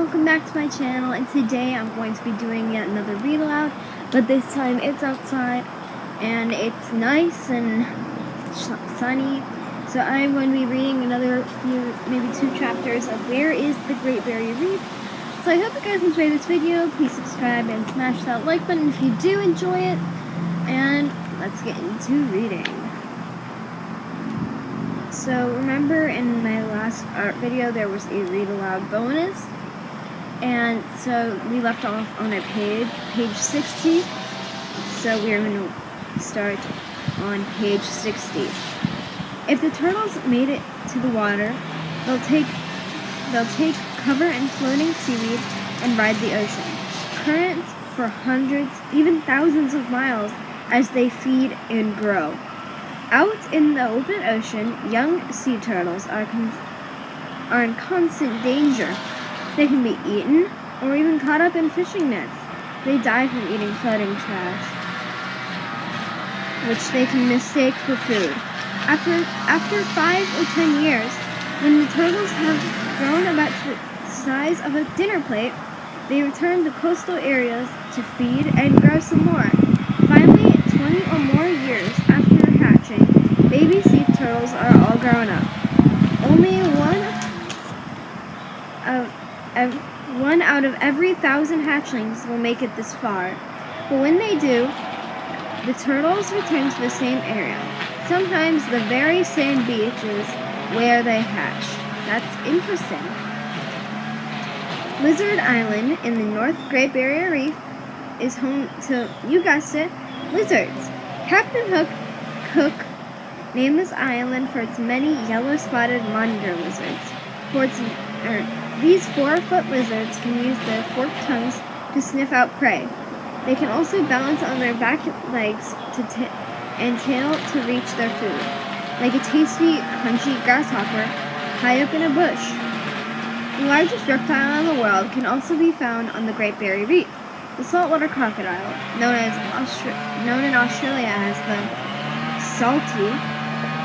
welcome back to my channel, and today I'm going to be doing yet another read aloud, but this time it's outside and it's nice and sunny, so I'm going to be reading another few, maybe 2 chapters of Where is the Great Barrier Reef. So I hope you guys enjoy this video. Please subscribe and smash that like button if you do enjoy it, and let's get into reading. So remember in my last art video there was a read aloud bonus, and so we left off on a page 60, so we're going to start on page 60. If the turtles made it to the water, they'll take cover in floating seaweed and ride the ocean currents for hundreds, even thousands of miles as they feed and grow. Out in the open ocean, young sea turtles are in constant danger. They can be eaten or even caught up in fishing nets. They die from eating floating trash, which they can mistake for food. After 5 or 10 years, when the turtles have grown about the size of a dinner plate, they return to coastal areas to feed and grow some more. Finally, 20 or more years after hatching, baby sea turtles are all grown up. Only one out of every 1,000 hatchlings will make it this far. But when they do, the turtles return to the same area, sometimes the very same beaches where they hatch. That's interesting. Lizard Island in the North Great Barrier Reef is home to, you guessed it, lizards. Captain Cook named this island for its many yellow-spotted monitor lizards. These 4-foot lizards can use their forked tongues to sniff out prey. They can also balance on their back legs and tail to reach their food, like a tasty, crunchy grasshopper high up in a bush. The largest reptile in the world can also be found on the Great Barrier Reef. The saltwater crocodile, known in Australia as the salty,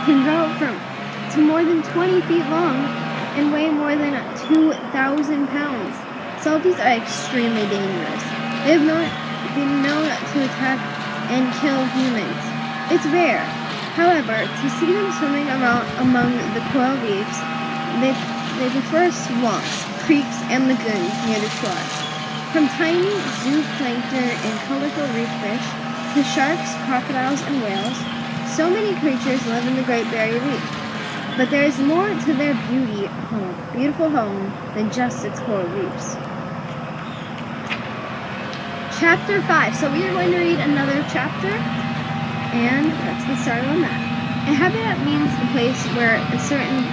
can grow to more than 20 feet long and weigh more than 2,000 pounds. Salties are extremely dangerous. They have been known to attack and kill humans. It's rare, however, to see them swimming around among the coral reefs. They prefer swamps, creeks, and lagoons near the shore. From tiny zooplankton and colorful reef fish to sharks, crocodiles, and whales, so many creatures live in the Great Barrier Reef. But there is more to their beautiful home than just its coral reefs. Chapter 5. So we are going to read another chapter, and let's get started on that. A habitat means a place where certain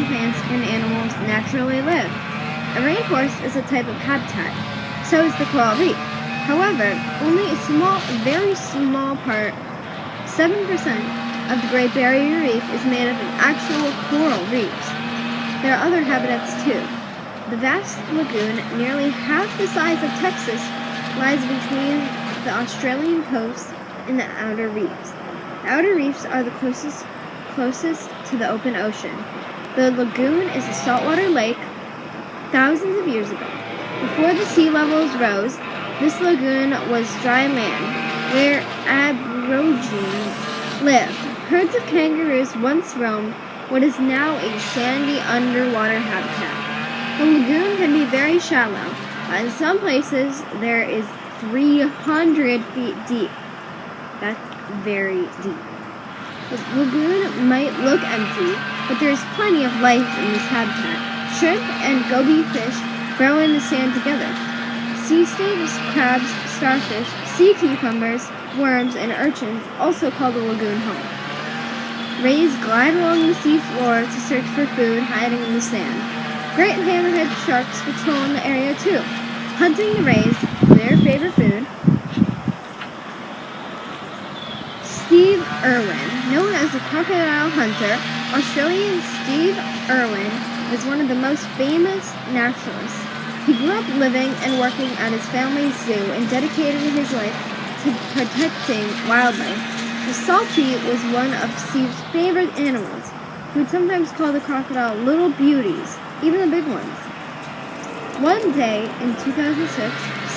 plants and animals naturally live. A rainforest is a type of habitat. So is the coral reef. However, only a very small part, 7%, of the Great Barrier Reef is made up of actual coral reefs. There are other habitats too. The vast lagoon, nearly half the size of Texas, lies between the Australian coast and the outer reefs. The outer reefs are the closest to the open ocean. The lagoon is a saltwater lake thousands of years ago. Before the sea levels rose, this lagoon was dry land where aborigines lived. Herds of kangaroos once roamed what is now a sandy underwater habitat. The lagoon can be very shallow. In some places, there is 300 feet deep. That's very deep. The lagoon might look empty, but there is plenty of life in this habitat. Shrimp and goby fish grow in the sand together. Sea snakes, crabs, starfish, sea cucumbers, worms, and urchins also call the lagoon home. Rays glide along the sea floor to search for food hiding in the sand. Great hammerhead sharks patrol in the area too, hunting the rays, their favorite food. Steve Irwin, known as the crocodile hunter, Australian Steve Irwin is one of the most famous naturalists. He grew up living and working at his family's zoo and dedicated his life to protecting wildlife. The salty was one of Steve's favorite animals. He would sometimes call the crocodile little beauties, even the big ones. One day in 2006,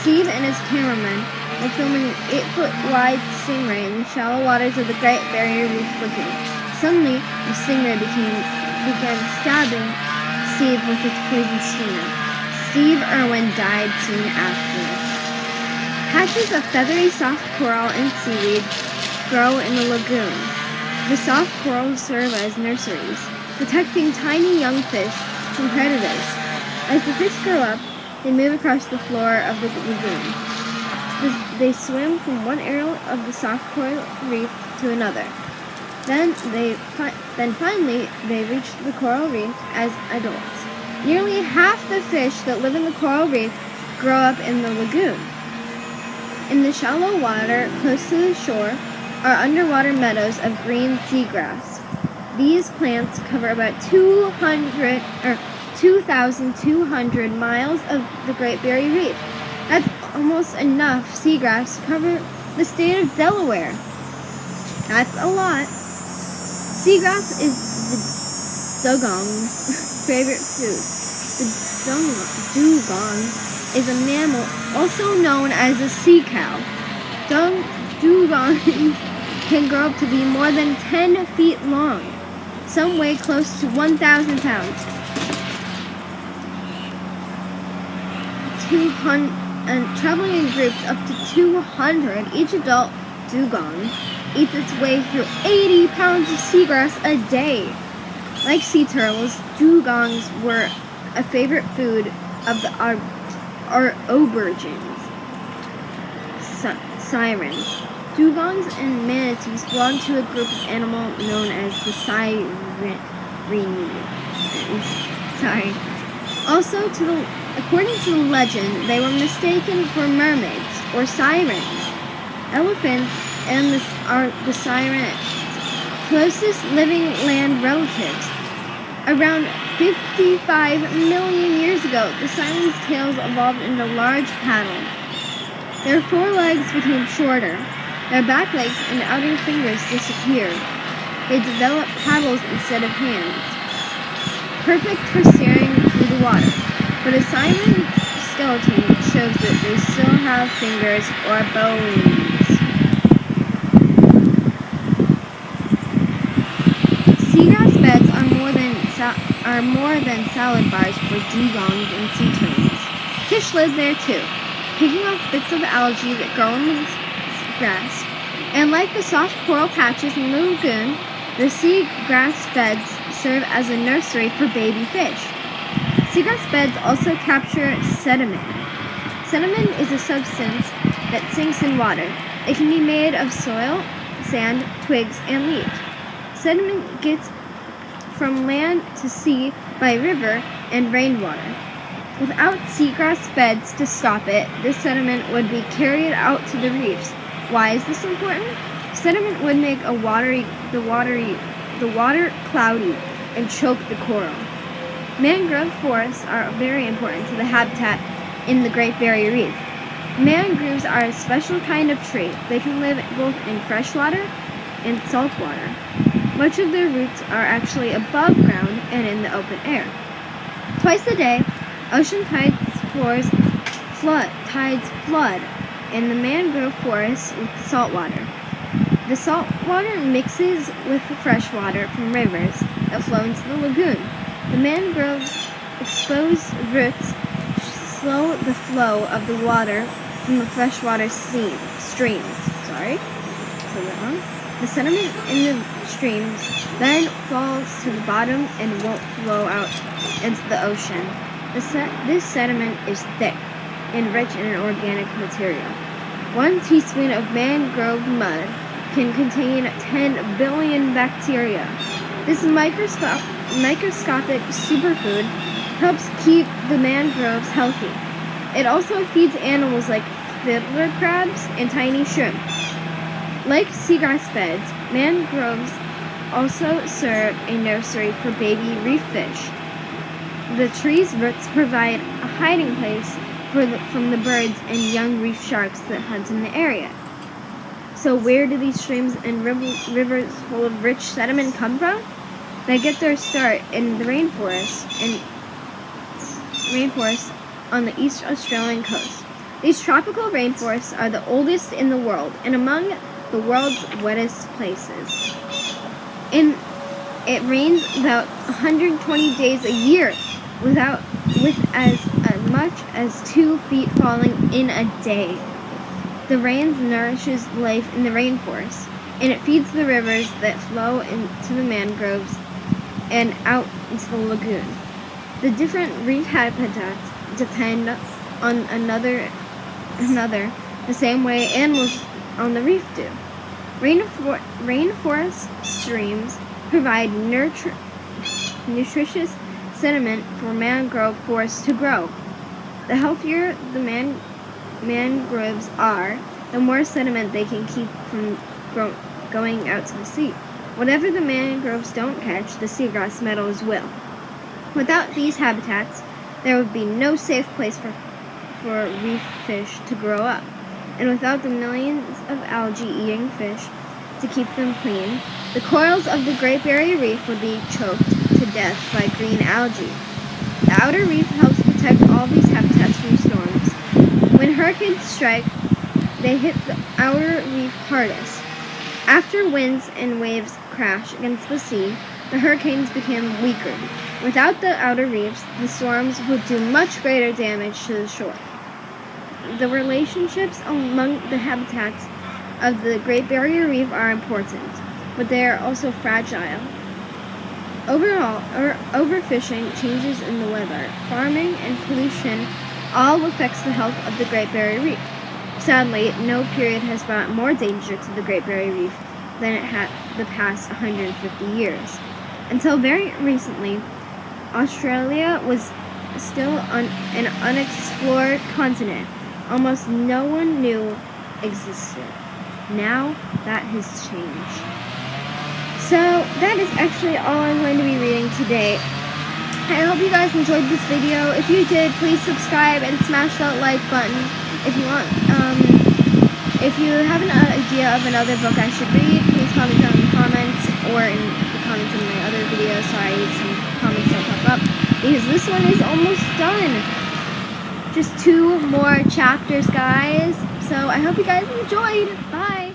Steve and his cameraman were filming an 8-foot-wide stingray in the shallow waters of the Great Barrier Reef lagoon. Suddenly, the stingray began stabbing Steve with its poison stinger. Steve Irwin died soon after. Patches of feathery soft coral and seaweed grow in the lagoon. The soft corals serve as nurseries, protecting tiny young fish from predators. As the fish grow up, they move across the floor of the lagoon. They swim from one area of the soft coral reef to another. Then finally, they reach the coral reef as adults. Nearly half the fish that live in the coral reef grow up in the lagoon. In the shallow water close to the shore are underwater meadows of green seagrass. These plants cover about 2,200 miles of the Great Barrier Reef. That's almost enough seagrass to cover the state of Delaware. That's a lot. Seagrass is the dugong's favorite food. The dugong is a mammal also known as a sea cow. Dugongs can grow up to be more than 10 feet long. Some weigh close to 1,000 pounds. And traveling in groups up to 200, each adult dugong eats its way through 80 pounds of seagrass a day. Like sea turtles, dugongs were a favorite food of the aubergines. Sirens. Dugongs and manatees belong to a group of animals known as the sirens. Also, according to the legend, they were mistaken for mermaids or sirens. Elephants are the sirens' closest living land relatives. Around 55 million years ago, the sirens' tails evolved into large paddles. Their forelegs became shorter. Their back legs and outer fingers disappeared. They developed paddles instead of hands, perfect for steering through the water. But a siren's skeleton shows that they still have fingers or bones. Seagrass beds are more than salad bars for dugongs and sea turtles. Fish live there too, picking off bits of algae that grow in the grass. And like the soft coral patches in the lagoon, the seagrass beds serve as a nursery for baby fish. Seagrass beds also capture sediment. Sediment is a substance that sinks in water. It can be made of soil, sand, twigs, and leaves. Sediment gets from land to sea by river and rainwater. Without seagrass beds to stop it, this sediment would be carried out to the reefs. Why is this important? Sediment would make the water cloudy and choke the coral. Mangrove forests are very important to the habitat in the Great Barrier Reef. Mangroves are a special kind of tree. They can live both in freshwater and saltwater. Much of their roots are actually above ground and in the open air. Twice a day, ocean tides flood in the mangrove forests with saltwater. The saltwater mixes with the fresh water from rivers that flow into the lagoon. The mangrove's exposed roots slow the flow of the water from the freshwater streams. The sediment in the streams then falls to the bottom and won't flow out into the ocean. This sediment is thick and rich in organic material. 1 teaspoon of mangrove mud can contain 10 billion bacteria. This microscopic superfood helps keep the mangroves healthy. It also feeds animals like fiddler crabs and tiny shrimp. Like seagrass beds, mangroves also serve a nursery for baby reef fish. The tree's roots provide a hiding place from the birds and young reef sharks that hunt in the area. So where do these streams and rivers full of rich sediment come from? They get their start in the rainforest on the East Australian coast. These tropical rainforests are the oldest in the world and among the world's wettest places. It rains about 120 days a year, with as much as 2 feet falling in a day. The rain nourishes life in the rainforest, and it feeds the rivers that flow into the mangroves and out into the lagoon. The different reef habitats depend on another the same way animals on the reef do. Rainforest streams provide nutritious sediment for mangrove forests to grow. The healthier the mangroves are, the more sediment they can keep from going out to the sea. Whatever the mangroves don't catch, the seagrass meadows will. Without these habitats, there would be no safe place for reef fish to grow up. And without the millions of algae-eating fish to keep them clean, the corals of the Great Barrier Reef would be choked to death by green algae. The outer reef helps protect all these habitats from storms. When hurricanes strike, they hit the outer reef hardest. After winds and waves crash against the sea, the hurricanes become weaker. Without the outer reefs, the storms would do much greater damage to the shore. The relationships among the habitats of the Great Barrier Reef are important, but they are also fragile. Overall, overfishing, changes in the weather, farming, and pollution all affects the health of the Great Barrier Reef. Sadly, no period has brought more danger to the Great Barrier Reef than it had the past 150 years. Until very recently, Australia was still an unexplored continent almost no one knew existed. Now that has changed. So that is actually all I'm going to be reading today. I hope you guys enjoyed this video. If you did, please subscribe and smash that like button. If you want, if you have an idea of another book I should read, please comment down in the comments or in the comments in my other videos so I need some comments to pop up. Because this one is almost done. Just 2 more chapters, guys. So I hope you guys enjoyed. Bye.